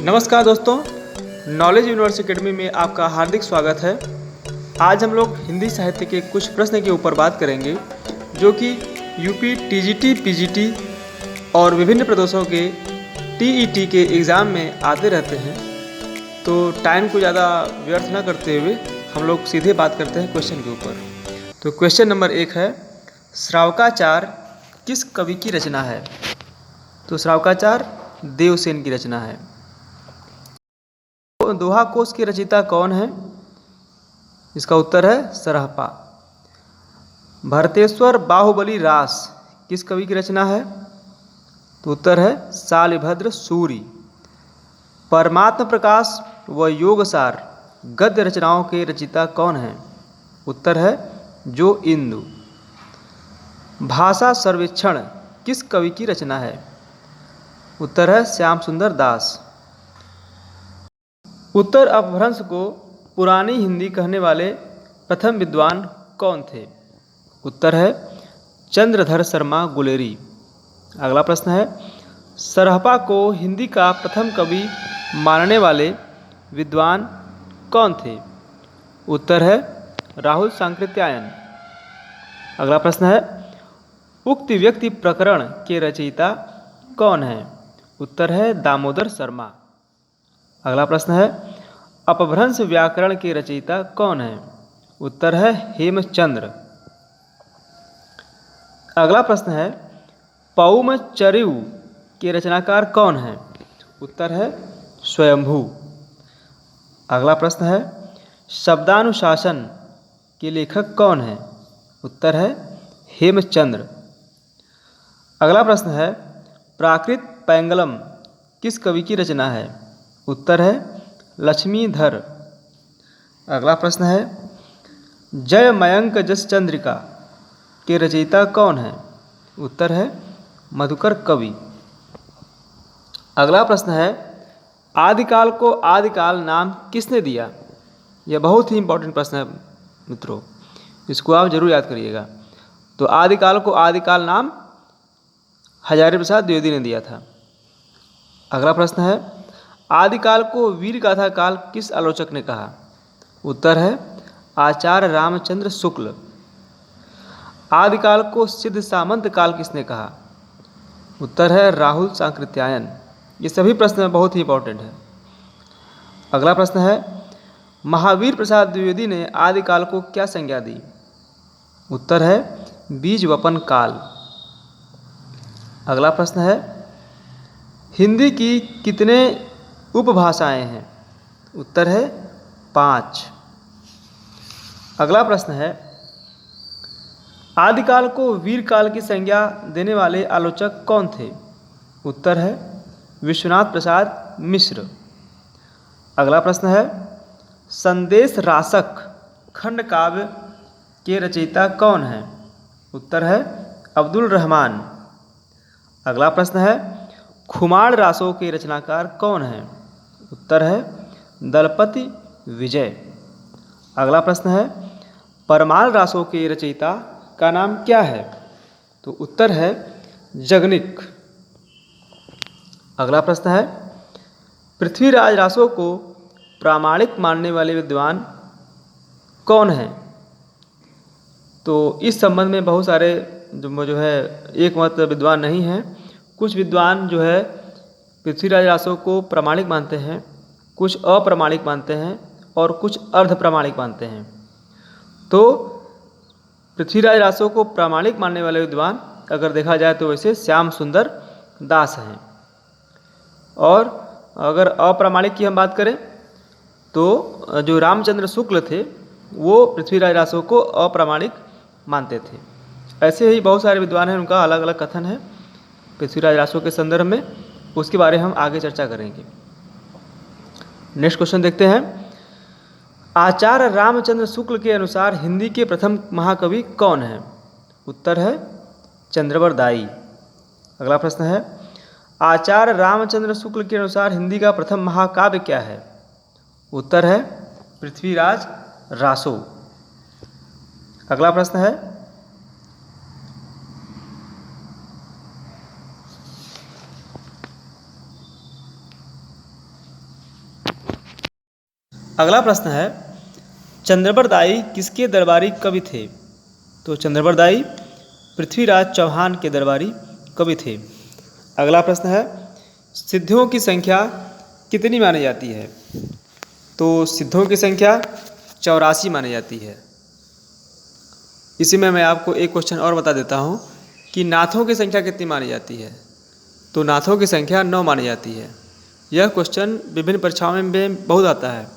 नमस्कार दोस्तों, knowledge universe academy में आपका हार्दिक स्वागत है। आज हम लोग हिंदी साहित्य के कुछ प्रश्न के ऊपर बात करेंगे जो कि यूपी, टीजीटी, पीजीटी और विभिन्न प्रदेशों के टीईटी के एग्ज़ाम में आते रहते हैं। तो टाइम को ज़्यादा व्यर्थ न करते हुए हम लोग सीधे बात करते हैं क्वेश्चन के ऊपर। तो क्वेश्चन नंबर 1 है, श्रावकाचार किस कवि की रचना है? तो श्रावकाचार देवसेन की रचना है। दोहा कोश के रचयिता कौन है? इसका उत्तर है सरहपा। भरतेश्वर बाहुबली रास किस कवि की रचना है? तो उत्तर है शालिभद्र सूरि। परमात्म प्रकाश व योगसार गद्य रचनाओं के रचयिता कौन हैं? उत्तर है जो इंदु। भाषा सर्वेक्षण किस कवि की रचना है? उत्तर है श्याम सुंदर दास। उत्तर अपभ्रंश को पुरानी हिंदी कहने वाले प्रथम विद्वान कौन थे? उत्तर है चंद्रधर शर्मा गुलेरी। अगला प्रश्न है, सरहपा को हिंदी का प्रथम कवि मानने वाले विद्वान कौन थे? उत्तर है राहुल सांकृत्यायन। अगला प्रश्न है, उक्त व्यक्ति प्रकरण के रचयिता कौन है? उत्तर है दामोदर शर्मा। अगला प्रश्न है, अपभ्रंश व्याकरण के रचयिता कौन है? उत्तर है हेमचंद्र। अगला प्रश्न है, पौमचर्यु के रचनाकार कौन है? उत्तर है स्वयंभू। अगला प्रश्न है, शब्दानुशासन के लेखक कौन है? उत्तर है हेमचंद्र। अगला प्रश्न है, प्राकृत पैंगलम किस कवि की रचना है? उत्तर है लक्ष्मीधर। अगला प्रश्न है, जय मयंक जस चंद्रिका के रचयिता कौन है? उत्तर है मधुकर कवि। अगला प्रश्न है, आदिकाल को आदिकाल नाम किसने दिया? यह बहुत ही इंपॉर्टेंट प्रश्न है मित्रों, इसको आप जरूर याद करिएगा। तो आदिकाल को आदिकाल नाम हजारी प्रसाद द्विवेदी ने दिया था। अगला प्रश्न है, आदिकाल को वीर गाथा काल किस आलोचक ने कहा? उत्तर है आचार्य रामचंद्र शुक्ल। आदिकाल को सिद्ध सामंत काल किसने कहा? उत्तर है राहुल सांकृत्यायन। ये सभी प्रश्न बहुत ही इंपॉर्टेंट है। अगला प्रश्न है, महावीर प्रसाद द्विवेदी ने आदिकाल को क्या संज्ञा दी? उत्तर है बीज वपन काल। अगला प्रश्न है, हिंदी की कितने उपभाषाएं हैं? उत्तर है 5। अगला प्रश्न है, आदिकाल को वीर काल की संज्ञा देने वाले आलोचक कौन थे? उत्तर है विश्वनाथ प्रसाद मिश्र। अगला प्रश्न है, संदेश रासक खंड काव्य के रचयिता कौन है? उत्तर है अब्दुल रहमान। अगला प्रश्न है, खुमार रासों के रचनाकार कौन है? उत्तर है दलपति विजय। अगला प्रश्न है, परमाल रासों के रचयिता का नाम क्या है? तो उत्तर है जगनिक। अगला प्रश्न है, पृथ्वीराज रासों को प्रामाणिक मानने वाले विद्वान कौन हैं? तो इस संबंध में बहुत सारे जो है एक मत विद्वान नहीं हैं। कुछ विद्वान जो है पृथ्वीराज रासों को प्रामाणिक मानते हैं, कुछ अप्रामाणिक मानते हैं और कुछ अर्ध प्रामाणिक मानते हैं। तो पृथ्वीराज रासों को प्रामाणिक मानने वाले विद्वान अगर देखा जाए तो वैसे श्याम सुंदर दास हैं। और अगर अप्रामाणिक की हम बात करें तो जो रामचंद्र शुक्ल थे वो पृथ्वीराज रासों को अप्रामाणिक मानते थे। ऐसे ही बहुत सारे विद्वान हैं, उनका अलग अलग कथन है पृथ्वीराज रासों के संदर्भ में, उसके बारे में हम आगे चर्चा करेंगे। नेक्स्ट क्वेश्चन देखते हैं, आचार्य रामचंद्र शुक्ल के अनुसार हिंदी के प्रथम महाकवि कौन है? उत्तर है चंद्रवर दाई। अगला प्रश्न है, आचार्य रामचंद्र शुक्ल के अनुसार हिंदी का प्रथम महाकाव्य क्या है? उत्तर है पृथ्वीराज रासो। अगला प्रश्न है, अगला प्रश्न है, चंद्रबरदाई किसके दरबारी कवि थे? तो चंद्रबरदाई पृथ्वीराज चौहान के दरबारी कवि थे। अगला प्रश्न है, सिद्धियों की संख्या कितनी मानी जाती है? तो सिद्धों की संख्या 84 मानी जाती है। इसी में मैं आपको एक क्वेश्चन और बता देता हूँ कि नाथों की संख्या कितनी मानी जाती है? तो नाथों की संख्या 9 मानी जाती है। यह क्वेश्चन विभिन्न परीक्षाओं में बहुत आता है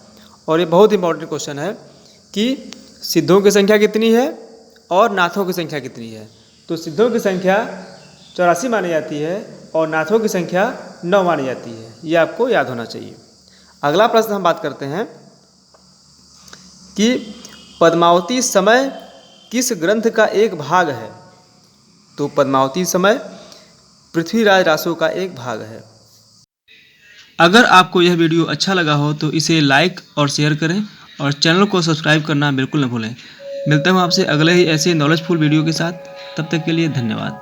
और ये बहुत इंपॉर्टेंट क्वेश्चन है कि सिद्धों की संख्या कितनी है और नाथों की संख्या कितनी है। तो सिद्धों की संख्या 84 मानी जाती है और नाथों की संख्या 9 मानी जाती है। ये आपको याद होना चाहिए। अगला प्रश्न हम बात करते हैं कि पद्मावती समय किस ग्रंथ का एक भाग है? तो पद्मावती समय पृथ्वीराज रासो का एक भाग है। अगर आपको यह वीडियो अच्छा लगा हो तो इसे लाइक और शेयर करें और चैनल को सब्सक्राइब करना बिल्कुल न भूलें। मिलता हूँ आपसे अगले ही ऐसे नॉलेजफुल वीडियो के साथ। तब तक के लिए धन्यवाद।